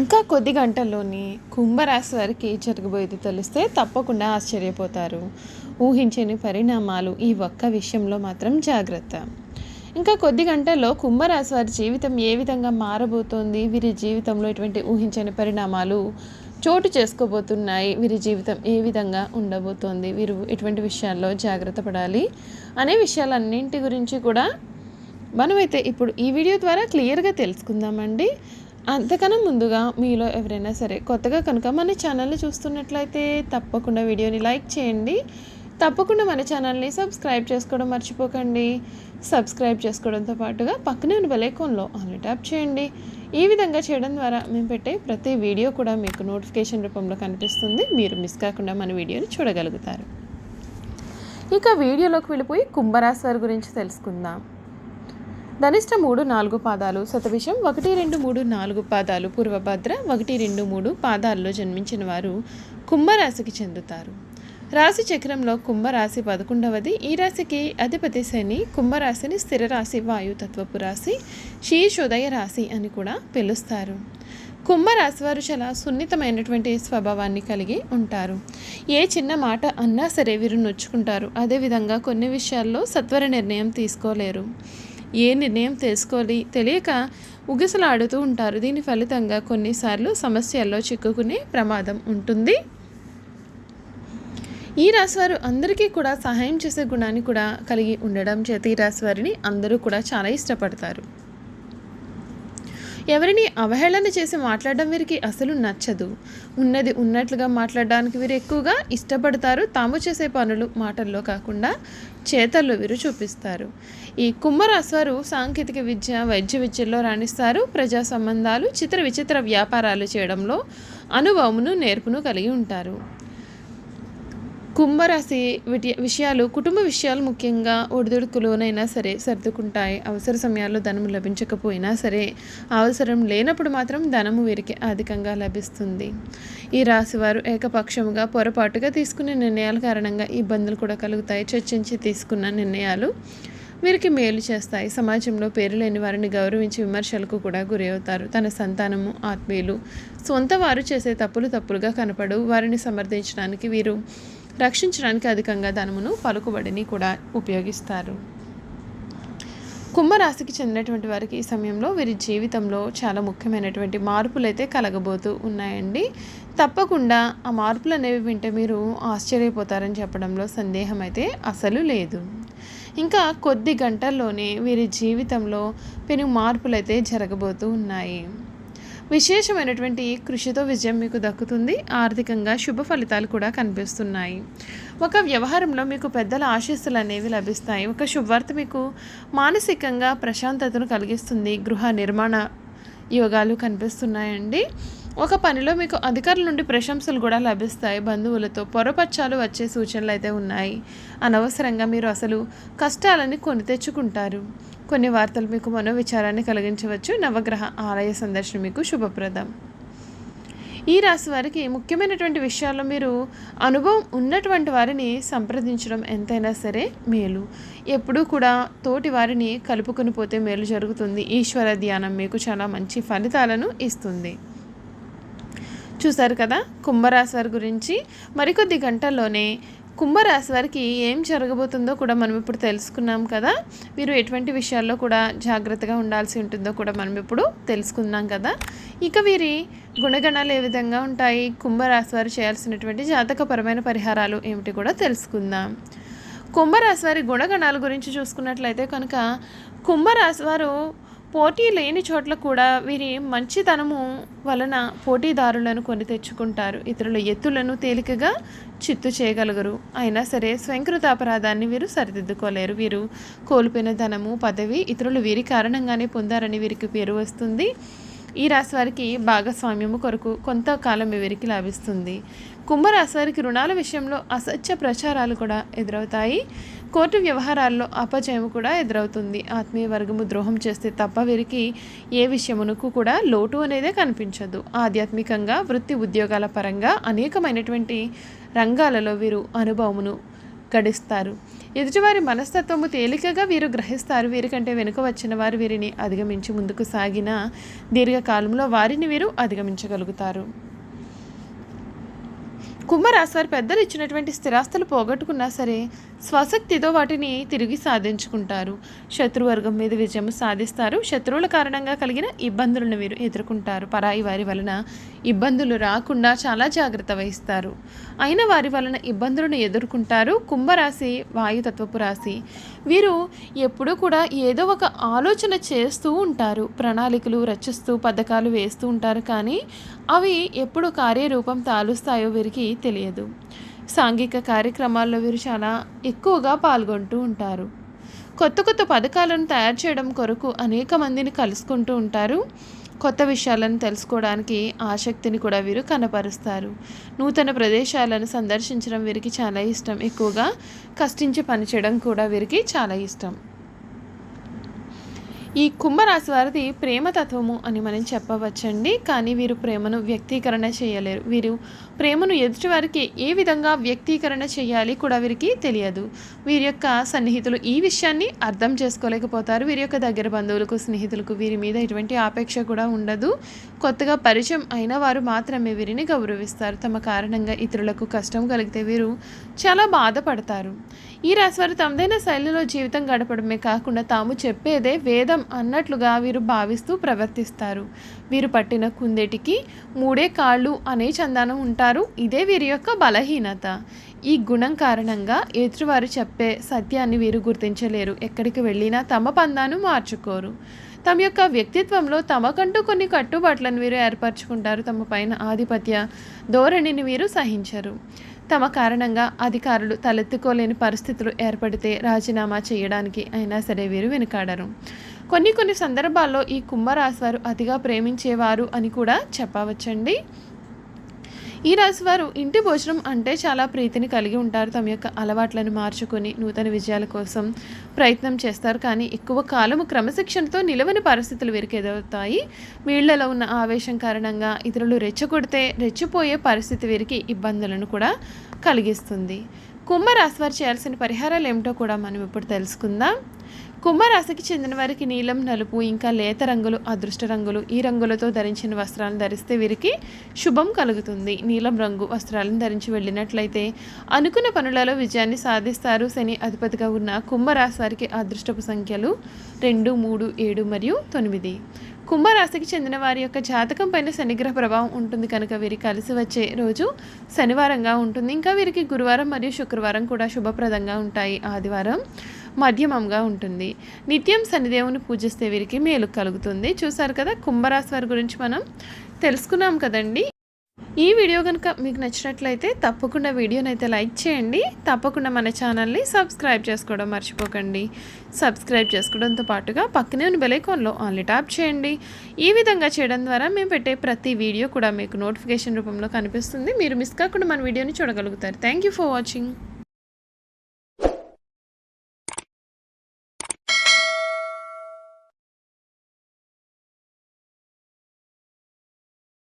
ఇంకా కొద్ది గంటల్లోనే కుంభరాశి వారికి జరగబోయేది తెలిస్తే తప్పకుండా ఆశ్చర్యపోతారు. ఊహించని పరిణామాలు ఈ ఒక్క విషయంలో మాత్రం జాగ్రత్త. ఇంకా కొద్ది గంటల్లో కుంభరాశి వారి జీవితం ఏ విధంగా మారబోతోంది, వీరి జీవితంలో ఎటువంటి ఊహించని పరిణామాలు చోటు చేసుకోబోతున్నాయి, వీరి జీవితం ఏ విధంగా ఉండబోతోంది, వీరు ఎటువంటి విషయాల్లో జాగ్రత్త పడాలి అనే విషయాలన్నింటి గురించి కూడా మనమైతే ఇప్పుడు ఈ వీడియో ద్వారా క్లియర్గా తెలుసుకుందామండి. అంతకన్నా ముందుగా మీలో ఎవరైనా సరే కొత్తగా కనుక మన ఛానల్ని చూస్తున్నట్లయితే తప్పకుండా వీడియోని లైక్ చేయండి. తప్పకుండా మన ఛానల్ని సబ్స్క్రైబ్ చేసుకోవడం మర్చిపోకండి. సబ్స్క్రైబ్ చేసుకోవడంతో పాటుగా పక్కనే ఉన్న బెల్ ఐకాన్లో ఆల్ ట్యాప్ చేయండి. ఈ విధంగా చేయడం ద్వారా మేము పెట్టే ప్రతి వీడియో కూడా మీకు నోటిఫికేషన్ రూపంలో కనిపిస్తుంది. మీరు మిస్ కాకుండా మన వీడియోని చూడగలుగుతారు. ఇక వీడియోలోకి వెళ్ళిపోయి కుంభరాశి వారి గురించి తెలుసుకుందాం. ధనిష్ట 3-4 పాదాలు, శతభిషం 1-2-3-4 పాదాలు, పూర్వభద్ర 1-2-3 పాదాల్లో జన్మించిన వారు కుంభరాశికి చెందుతారు. రాశి చక్రంలో కుంభరాశి 11వది. ఈ రాశికి అధిపతి శని. కుంభరాశిని స్థిర రాశి, వాయుతత్వపు రాశి, శీర్షోదయ రాశి అని కూడా పిలుస్తారు. కుంభరాశి వారు చాలా సున్నితమైనటువంటి స్వభావాన్ని కలిగి ఉంటారు. ఏ చిన్న మాట అన్నా సరే వీరు నొచ్చుకుంటారు. అదేవిధంగా కొన్ని విషయాల్లో సత్వర నిర్ణయం తీసుకోలేరు. ఏ నిర్ణయం తీసుకోవాలి తెలియక ఉగిసలాడుతూ ఉంటారు. దీని ఫలితంగా కొన్నిసార్లు సమస్యల్లో చిక్కుకునే ప్రమాదం ఉంటుంది. ఈ రాశివారు అందరికీ కూడా సహాయం చేసే గుణాన్ని కూడా కలిగి ఉండడం చేత ఈ రాశివారిని అందరూ కూడా చాలా ఇష్టపడతారు. ఎవరిని అవహేళన చేసి మాట్లాడడం వీరికి అసలు నచ్చదు. ఉన్నది ఉన్నట్లుగా మాట్లాడడానికి వీరు ఎక్కువగా ఇష్టపడతారు. తాము చేసే పనులు మాటల్లో కాకుండా చేతల్లో వీరు చూపిస్తారు. ఈ కుంభరాశి వారు సాంకేతిక విద్య, వైద్య విద్యల్లో రాణిస్తారు. ప్రజా సంబంధాలు, చిత్ర విచిత్ర వ్యాపారాలు చేయడంలో అనుభవమును, నేర్పును కలిగి ఉంటారు. కుంభరాశి విషయాలు, కుటుంబ విషయాలు ముఖ్యంగా ఒడిదుడుకులోనైనా సరే సర్దుకుంటాయి. అవసర సమయాల్లో ధనము లభించకపోయినా సరే అవసరం లేనప్పుడు మాత్రం ధనము వీరికి అధికంగా లభిస్తుంది. ఈ రాశివారు ఏకపక్షముగా పొరపాటుగా తీసుకునే నిర్ణయాల కారణంగా ఇబ్బందులు కూడా కలుగుతాయి. చర్చించి తీసుకున్న నిర్ణయాలు వీరికి మేలు చేస్తాయి. సమాజంలో పేరు లేని వారిని గౌరవించి విమర్శలకు కూడా గురి అవుతారు. తన సంతానము, ఆత్మీయులు, సొంత వారు చేసే తప్పులుగా కనపడు వారిని సమర్థించడానికి, వీరు రక్షించడానికి అధికంగా ధనమును, పలుకుబడిని కూడా ఉపయోగిస్తారు. కుంభరాశికి చెందినటువంటి వారికి ఈ సమయంలో వీరి జీవితంలో చాలా ముఖ్యమైనటువంటి మార్పులు అయితే కలగబోతూ ఉన్నాయండి. తప్పకుండా ఆ మార్పులు అనేవి వింటే మీరు ఆశ్చర్యపోతారని చెప్పడంలో సందేహం అయితే అసలు లేదు. ఇంకా కొద్ది గంటల్లోనే వీరి జీవితంలో పెను మార్పులు అయితే జరగబోతూ ఉన్నాయి. విశేషమైనటువంటి కృషితో విజయం మీకు దక్కుతుంది. ఆర్థికంగా శుభ ఫలితాలు కూడా కనిపిస్తున్నాయి. ఒక వ్యవహారంలో మీకు పెద్దల ఆశీస్సులు అనేవి లభిస్తాయి. ఒక శుభవార్త మీకు మానసికంగా ప్రశాంతతను కలిగిస్తుంది. గృహ నిర్మాణ యోగాలు కనిపిస్తున్నాయండి. ఒక పనిలో మీకు అధికారుల నుండి ప్రశంసలు కూడా లభిస్తాయి. బంధువులతో పొరపచ్చాలు వచ్చే సూచనలు అయితే ఉన్నాయి. అనవసరంగా మీరు అసలు కష్టాలని కొని తెచ్చుకుంటారు. కొన్ని వార్తలు మీకు మనోవిచారాన్ని కలిగించవచ్చు. నవగ్రహ ఆలయ సందర్శన మీకు శుభప్రదం. ఈ రాశి వారికి ముఖ్యమైనటువంటి విషయాల్లో మీరు అనుభవం ఉన్నటువంటి వారిని సంప్రదించడం ఎంతైనా సరే మేలు. ఎప్పుడూ కూడా తోటి వారిని కలుపుకొని పోతే మేలు జరుగుతుంది. ఈశ్వర ధ్యానం మీకు చాలా మంచి ఫలితాలను ఇస్తుంది. చూసారు కదా కుంభరాశి వారి గురించి. మరికొద్ది గంటల్లోనే కుంభరాశి వారికి ఏం జరగబోతుందో కూడా మనం ఇప్పుడు తెలుసుకున్నాం కదా. వీరు ఎటువంటి విషయాల్లో కూడా జాగ్రత్తగా ఉండాల్సి ఉంటుందో కూడా మనం ఇప్పుడు తెలుసుకున్నాం కదా. ఇక వీరి గుణగణాలు ఏ విధంగా ఉంటాయి, కుంభరాశి వారు చేయాల్సినటువంటి జాతకపరమైన పరిహారాలు ఏమిటి కూడా తెలుసుకుందాం. కుంభరాశి వారి గుణగణాల గురించి చూసుకున్నట్లయితే కనుక కుంభరాశి వారు పోటీ లేని చోట్ల కూడా వీరి మంచితనము వలన పోటీదారులను కొని తెచ్చుకుంటారు. ఇతరుల ఎత్తులను తేలికగా చిత్తు చేయగలుగురు. అయినా సరే స్వయంకృత అపరాధాన్ని వీరు సరిదిద్దుకోలేరు. వీరు కోల్పోయిన ధనము, పదవి ఇతరులు వీరి కారణంగానే పొందారని వీరికి పేరు వస్తుంది. ఈ రాశి వారికి భాగస్వామ్యము కొరకు కొంతకాలం వీరికి లభిస్తుంది. కుంభరాశి వారికి రుణాల విషయంలో అసత్య ప్రచారాలు కూడా ఎదురవుతాయి. కోర్టు వ్యవహారాల్లో అపజయము కూడా ఎదురవుతుంది. ఆత్మీయ వర్గము ద్రోహం చేస్తే తప్ప వీరికి ఏ విషయమునకు కూడా లోటు అనేదే కనిపించదు. ఆధ్యాత్మికంగా, వృత్తి ఉద్యోగాల పరంగా అనేకమైనటువంటి రంగాలలో వీరు అనుభవమును గడిస్తారు. ఎదుటివారి మనస్తత్వము తేలికగా వీరు గ్రహిస్తారు. వీరికంటే వెనుక వచ్చిన వారు వీరిని అధిగమించి ముందుకు సాగిన దీర్ఘకాలంలో వారిని వీరు అధిగమించగలుగుతారు. కుంభరాశి వారు పెద్దలు ఇచ్చినటువంటి స్థిరాస్తులు పోగొట్టుకున్నా సరే స్వశక్తితో వాటిని తిరిగి సాధించుకుంటారు. శత్రువర్గం మీద విజయం సాధిస్తారు. శత్రువుల కారణంగా కలిగిన ఇబ్బందులను వీరు ఎదుర్కొంటారు. పరాయి వారి వలన ఇబ్బందులు రాకుండా చాలా జాగ్రత్త వహిస్తారు. అయిన వారి వలన ఇబ్బందులను ఎదుర్కొంటారు. కుంభరాశి వాయుతత్వపు రాశి. వీరు ఎప్పుడూ కూడా ఏదో ఒక ఆలోచన చేస్తూ ఉంటారు. ప్రణాళికలు రచిస్తూ పథకాలు వేస్తూ ఉంటారు. కానీ అవి ఎప్పుడు కార్యరూపం తాలుస్తాయో వీరికి తెలియదు. సాంఘిక కార్యక్రమాల్లో వీరు చాలా ఎక్కువగా పాల్గొంటూ ఉంటారు. కొత్త కొత్త పథకాలను తయారు చేయడం కొరకు అనేక మందిని కలుసుకుంటూ ఉంటారు. కొత్త విషయాలను తెలుసుకోవడానికి ఆసక్తిని కూడా వీరు కనపరుస్తారు. నూతన ప్రదేశాలను సందర్శించడం వీరికి చాలా ఇష్టం. ఎక్కువగా కష్టించి పనిచేయడం కూడా వీరికి చాలా ఇష్టం. ఈ కుంభరాశి వారిది ప్రేమతత్వము అని మనం చెప్పవచ్చండి. కానీ వీరు ప్రేమను వ్యక్తీకరణ చేయలేరు. వీరు ప్రేమను ఎదుటివారికి ఏ విధంగా వ్యక్తీకరణ చేయాలి కూడా వీరికి తెలియదు. వీరి యొక్క సన్నిహితులు ఈ విషయాన్ని అర్థం చేసుకోలేకపోతారు. వీరి యొక్క దగ్గర బంధువులకు స్నేహితులకు వీరి మీద ఎటువంటి ఆపేక్ష కూడా ఉండదు. కొత్తగా పరిచయం అయిన వారు మాత్రమే వీరిని గౌరవిస్తారు. తమ కారణంగా ఇతరులకు కష్టం కలిగితే వీరు చాలా బాధపడతారు. ఈ రాశి వారు తమదైన శైలిలో జీవితం గడపడమే కాకుండా తాము చెప్పేదే వేదం అన్నట్లుగా వీరు భావిస్తూ ప్రవర్తిస్తారు. వీరు పట్టిన కుందేటికి 3 కాళ్ళు అనే చందానం ఉంటారు. ఇదే వీరి యొక్క బలహీనత. ఈ గుణం కారణంగా ఎదుటివారు చెప్పే సత్యాన్ని వీరు గుర్తించలేరు. ఎక్కడికి వెళ్ళినా తమ పందాను మార్చుకోరు. తమ యొక్క వ్యక్తిత్వంలో తమకంటూ కొన్ని కట్టుబాట్లను వీరు ఏర్పరచుకుంటారు. తమ పైన ఆధిపత్య ధోరణిని వీరు సహించరు. తమ కారణంగా అధికారులు తలెత్తుకోలేని పరిస్థితులు ఏర్పడితే రాజీనామా చేయడానికి అయినా సరే వీరు వెనుకాడరు. కొన్ని సందర్భాల్లో ఈ కుంభరాశి వారు అతిగా ప్రేమించేవారు అని కూడా చెప్పవచ్చండి. ఈ రాశివారు ఇంటి భోజనం అంటే చాలా ప్రీతిని కలిగి ఉంటారు. తమ యొక్క అలవాట్లను మార్చుకొని నూతన విజయాల కోసం ప్రయత్నం చేస్తారు. కానీ ఎక్కువ కాలము క్రమశిక్షణతో నిలవని పరిస్థితులు వీరికి ఎదురవుతాయి. వీళ్లలో ఉన్న ఆవేశం కారణంగా ఇతరులు రెచ్చగొడితే రెచ్చిపోయే పరిస్థితి వీరికి ఇబ్బందులను కూడా కలిగిస్తుంది. కుంభరాశి వారు చేయాల్సిన పరిహారాలు ఏమిటో కూడా మనం ఇప్పుడు తెలుసుకుందాం. కుంభరాశికి చెందిన వారికి నీలం, నలుపు ఇంకా లేత రంగులు అదృష్ట రంగులు. ఈ రంగులతో ధరించిన వస్త్రాలను ధరిస్తే వీరికి శుభం కలుగుతుంది. నీలం రంగు వస్త్రాలను ధరించి వెళ్ళినట్లయితే అనుకున్న పనులలో విజయాన్ని సాధిస్తారు. శని అధిపతిగా ఉన్న కుంభరాశి వారికి అదృష్టపు సంఖ్యలు 2, 3, 7 మరియు 9. కుంభరాశికి చెందిన వారి యొక్క జాతకం పైన శనిగ్రహ ప్రభావం ఉంటుంది కనుక వీరికి కలిసి వచ్చే రోజు శనివారంగా ఉంటుంది. ఇంకా వీరికి గురువారం మరియు శుక్రవారం కూడా శుభప్రదంగా ఉంటాయి. ఆదివారం మధ్యమంగా ఉంటుంది. నిత్యం శనిదేవుని పూజిస్తే వీరికి మేలు కలుగుతుంది. చూసారు కదా, కుంభరాశి వారి గురించి మనం తెలుసుకున్నాం కదండి. ఈ వీడియో కనుక మీకు నచ్చినట్లయితే తప్పకుండా వీడియోని అయితే లైక్ చేయండి. తప్పకుండా మన ఛానల్ని సబ్స్క్రైబ్ చేసుకోవడం మర్చిపోకండి. సబ్స్క్రైబ్ చేసుకోవడంతో పాటుగా పక్కనే ఉన్న బెల్ ఐకాన్లో ఆన్లీ ట్యాప్ చేయండి. ఈ విధంగా చేయడం ద్వారా మేము పెట్టే ప్రతి వీడియో కూడా మీకు నోటిఫికేషన్ రూపంలో కనిపిస్తుంది. మీరు మిస్ కాకుండా మన వీడియోని చూడగలుగుతారు. Thank you for watching.